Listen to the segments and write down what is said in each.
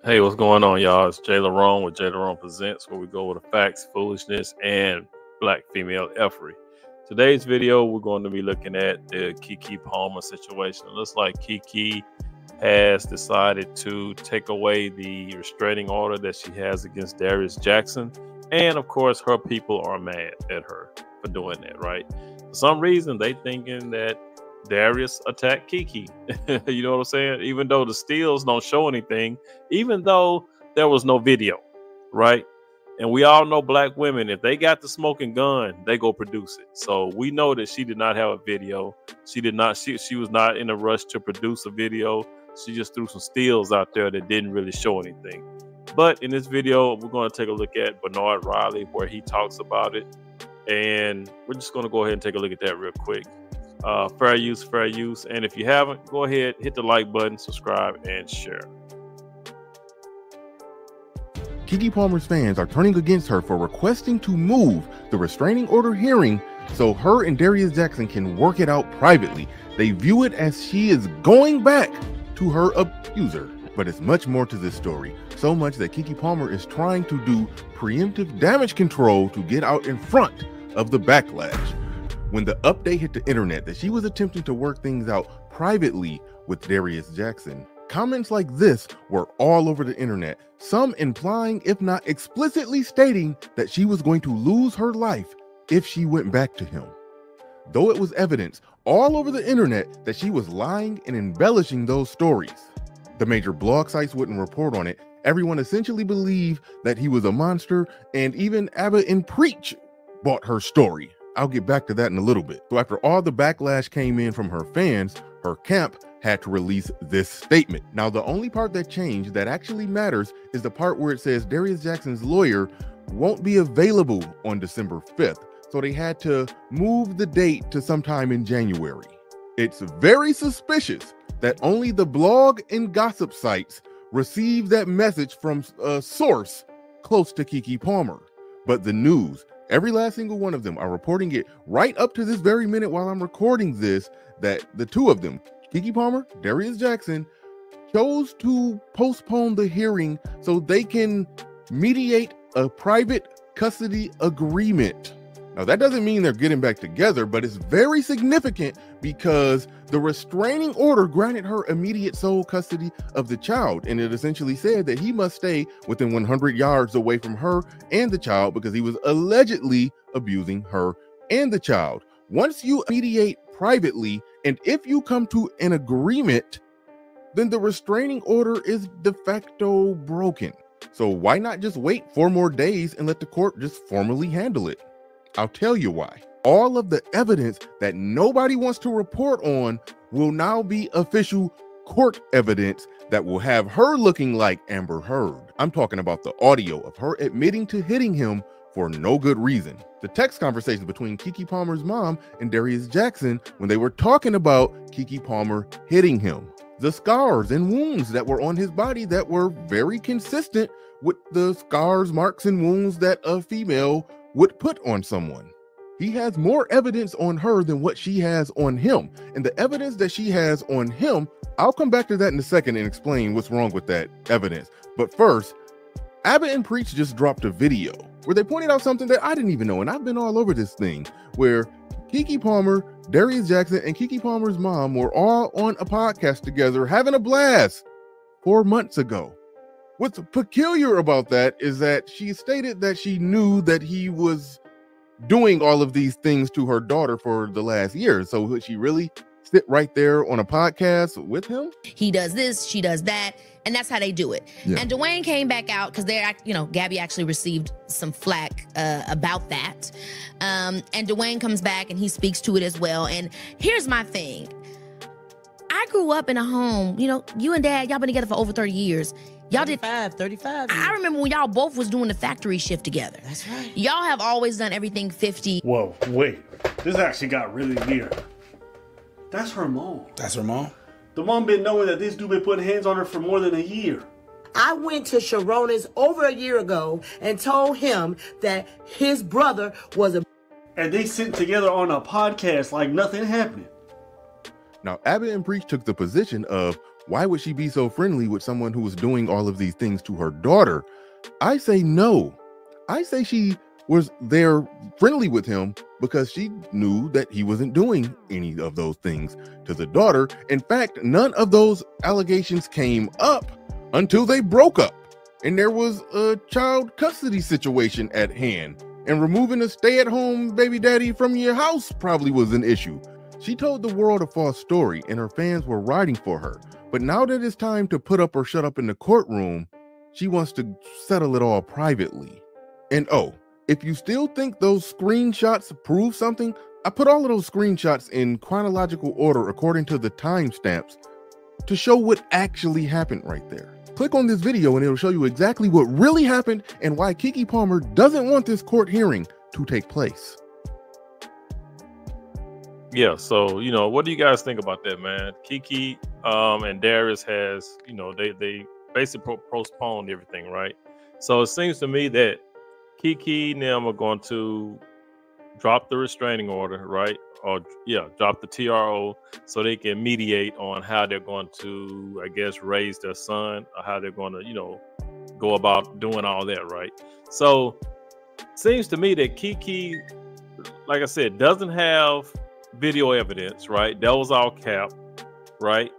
Hey, what's going on, y'all? It's Jay Larone with Jay Larone Presents, where we go with the facts, foolishness, and black female effery. Today's video, we're going to be looking at the KeKe Palmer situation. It looks like KeKe has decided to take away the restraining order that she has against Darius Jackson. And of course, her people are mad at her for doing that, right? For some reason, they thinking that Darius attacked KeKe. You know what I'm saying? Even though the stills don't show anything, even though there was no video, right? And we all know black women, if they got the smoking gun, they go produce it. So we know that she did not have a video. She did not. She was not in a rush to produce a video. She just threw some stills out there that didn't really show anything. But in this video, we're going to take a look at Bernard Riley, where he talks about it. And we're just going to go ahead and take a look at that real quick. Fair use, fair use. And if you haven't, go ahead, hit the like button, subscribe, and share. KeKe Palmer's fans are turning against her for requesting to move the restraining order hearing so her and Darius Jackson can work it out privately. They view it as she is going back to her abuser. But it's much more to this story, so much that KeKe Palmer is trying to do preemptive damage control to get out in front of the backlash. When the update hit the internet that she was attempting to work things out privately with Darius Jackson, comments like this were all over the internet, some implying, if not explicitly stating, that she was going to lose her life if she went back to him. Though it was evidence all over the internet that she was lying and embellishing those stories. The major blog sites wouldn't report on it. Everyone essentially believed that he was a monster, and even Abba and Preach bought her story. I'll get back to that in a little bit. So after all the backlash came in from her fans, her camp had to release this statement. Now, the only part that changed that actually matters is the part where it says Darius Jackson's lawyer won't be available on December 5th. So they had to move the date to sometime in January. It's very suspicious that only the blog and gossip sites received that message from a source close to KeKe Palmer. But the news, every last single one of them are reporting it right up to this very minute while I'm recording this, that the two of them, KeKe Palmer, Darius Jackson, chose to postpone the hearing so they can mediate a private custody agreement. Now, that doesn't mean they're getting back together, but it's very significant because the restraining order granted her immediate sole custody of the child, and it essentially said that he must stay within 100 yards away from her and the child because he was allegedly abusing her and the child. Once you mediate privately, and if you come to an agreement, then the restraining order is de facto broken. So why not just wait 4 more days and let the court just formally handle it? I'll tell you why. All of the evidence that nobody wants to report on will now be official court evidence that will have her looking like Amber Heard. I'm talking about the audio of her admitting to hitting him for no good reason. The text conversations between KeKe Palmer's mom and Darius Jackson when they were talking about KeKe Palmer hitting him. The scars and wounds that were on his body that were very consistent with the scars, marks, and wounds that a female would put on someone. He has more evidence on her than what she has on him. And the evidence that she has on him, I'll come back to that in a second and explain what's wrong with that evidence. But first, Abba and Preach just dropped a video where they pointed out something that I didn't even know. And I've been all over this thing where KeKe Palmer, Darius Jackson, and KeKe Palmer's mom were all on a podcast together having a blast 4 months ago. What's peculiar about that is that she stated that she knew that he was doing all of these things to her daughter for the last year. So would she really sit right there on a podcast with him? He does this, she does that. And that's how they do it. Yeah. And Dwayne came back out because they're, you know, Gabby actually received some flack about that. And Dwayne comes back and he speaks to it as well. And here's my thing. I grew up in a home, you know, you and Dad, y'all been together for over 30 years. Y'all 35 years. I remember when y'all both was doing the factory shift together. That's right. Y'all have always done everything 50. Whoa, wait. This actually got really weird. That's her mom. That's her mom? The mom been knowing that this dude been putting hands on her for more than a year. I went to Sharona's over a year ago and told him that his brother was a... And they sitting together on a podcast like nothing happened. Now, Abbott and Preach took the position of, why would she be so friendly with someone who was doing all of these things to her daughter? I say no. I say she was there friendly with him because she knew that he wasn't doing any of those things to the daughter. In fact, none of those allegations came up until they broke up and there was a child custody situation at hand, and removing a stay-at-home baby daddy from your house probably was an issue. She told the world a false story and her fans were riding for her. But now that it's time to put up or shut up in the courtroom, she wants to settle it all privately. And oh, if you still think those screenshots prove something, I put all of those screenshots in chronological order according to the timestamps to show what actually happened right there. Click on this video and it'll show you exactly what really happened and why KeKe Palmer doesn't want this court hearing to take place. Yeah, so, you know, what do you guys think about that, man? KeKe and Darius has, you know, they basically postponed everything, right? So it seems to me that KeKe and them are going to drop the restraining order, right? Or, yeah, drop the TRO so they can mediate on how they're going to, I guess, raise their son, or how they're going to, you know, go about doing all that, right? So seems to me that KeKe, like I said, doesn't have video evidence, right? That was all cap, right?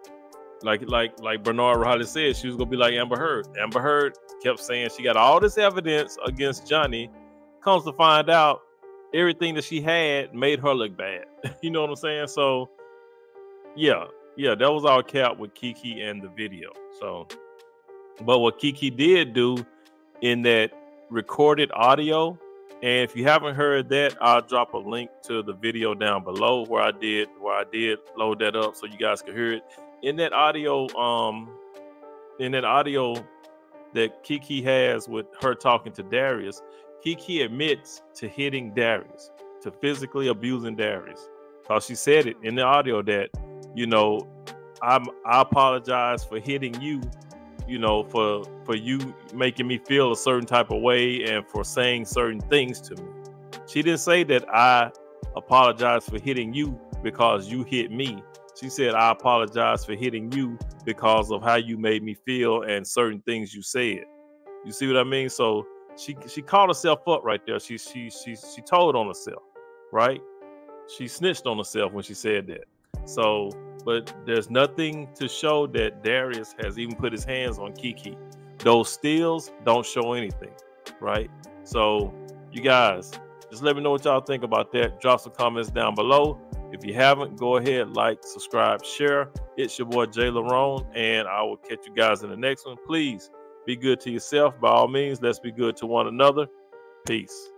Like Bernard Riley said, she was gonna be like Amber Heard. Amber Heard kept saying she got all this evidence against Johnny. Comes to find out, everything that she had made her look bad. You know what I'm saying? So yeah, that was all cap with KeKe and the video. So, but what KeKe did do in that recorded audio, and if you haven't heard that, I'll drop a link to the video down below where I did load that up so you guys can hear it. In that audio that KeKe has with her talking to Darius, KeKe admits to hitting Darius, to physically abusing Darius. Because she said it in the audio that, you know, I apologize for hitting you, you know, for you making me feel a certain type of way and for saying certain things to me. She didn't say that I apologize for hitting you because you hit me. She said, I apologize for hitting you because of how you made me feel and certain things you said. You see what I mean? So she called herself up right there. She told on herself, right? She snitched on herself when she said that. So, but there's nothing to show that Darius has even put his hands on KeKe. Those stills don't show anything, right? So you guys, just let me know what y'all think about that. Drop some comments down below. If you haven't, go ahead, like, subscribe, share. It's your boy Jay Larone, and I will catch you guys in the next one. Please be good to yourself. By all means, let's be good to one another. Peace.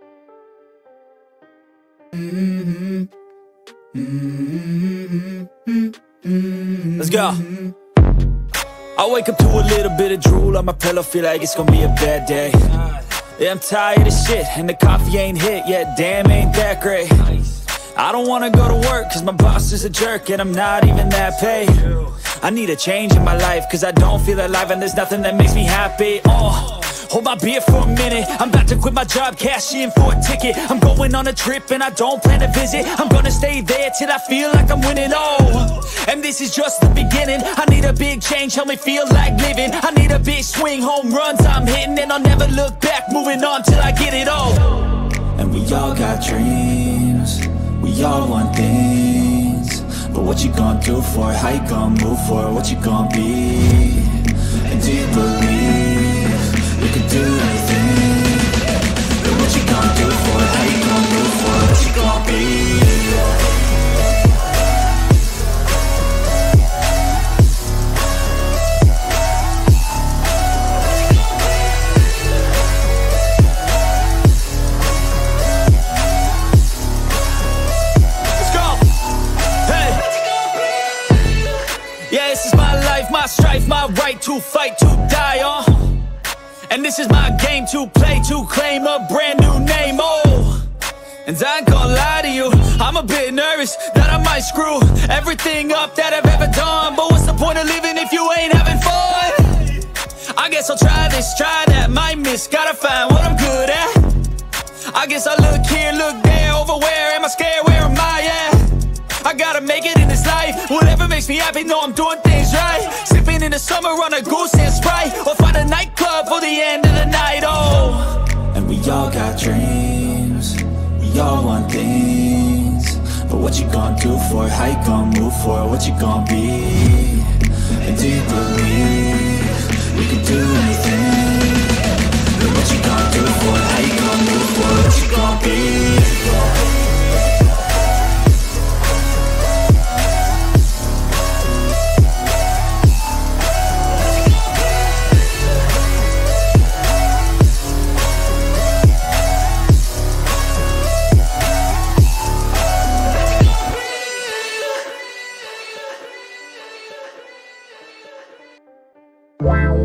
Let's go. I wake up to a little bit of drool on my pillow, feel like it's gonna be a bad day. Yeah, I'm tired of shit, and the coffee ain't hit yet, damn, ain't that great. I don't wanna go to work, cause my boss is a jerk, and I'm not even that paid. I need a change in my life, cause I don't feel alive, and there's nothing that makes me happy. Hold my beer for a minute, I'm about to quit my job, cash in for a ticket. I'm going on a trip and I don't plan to visit. I'm gonna stay there till I feel like I'm winning, and this is just the beginning. I need a big change, help me feel like living. I need a big swing, home runs I'm hitting, and I'll never look back, moving on till I get it all. And we all got dreams, we all want things, but what you gonna do for it? How you gonna move for it? What you gonna be? And do you believe you can do anything? But what you gonna do for it? How you gonna move for it? What you gonna be? my strife, my right to fight, to die on. And this is my game to play, to claim a brand new name, oh. And I ain't gonna lie to you, I'm a bit nervous that I might screw everything up that I've ever done. But what's the point of living if you ain't having fun? I guess I'll try this, try that, might miss, gotta find what I'm good at. I guess I look here, look there, over where am I scared, where am I at? I gotta make it in this life, whatever makes me happy, know I'm doing things right. Sipping in the summer on a goose and Sprite, or find a nightclub for the end of the night, oh. And we all got dreams, we all want things, but what you gonna do for it? How you gonna move for it? What you gonna be? And do you believe you can do anything? But what you gonna do for it? How you gonna move for it? What you gonna be? Wow.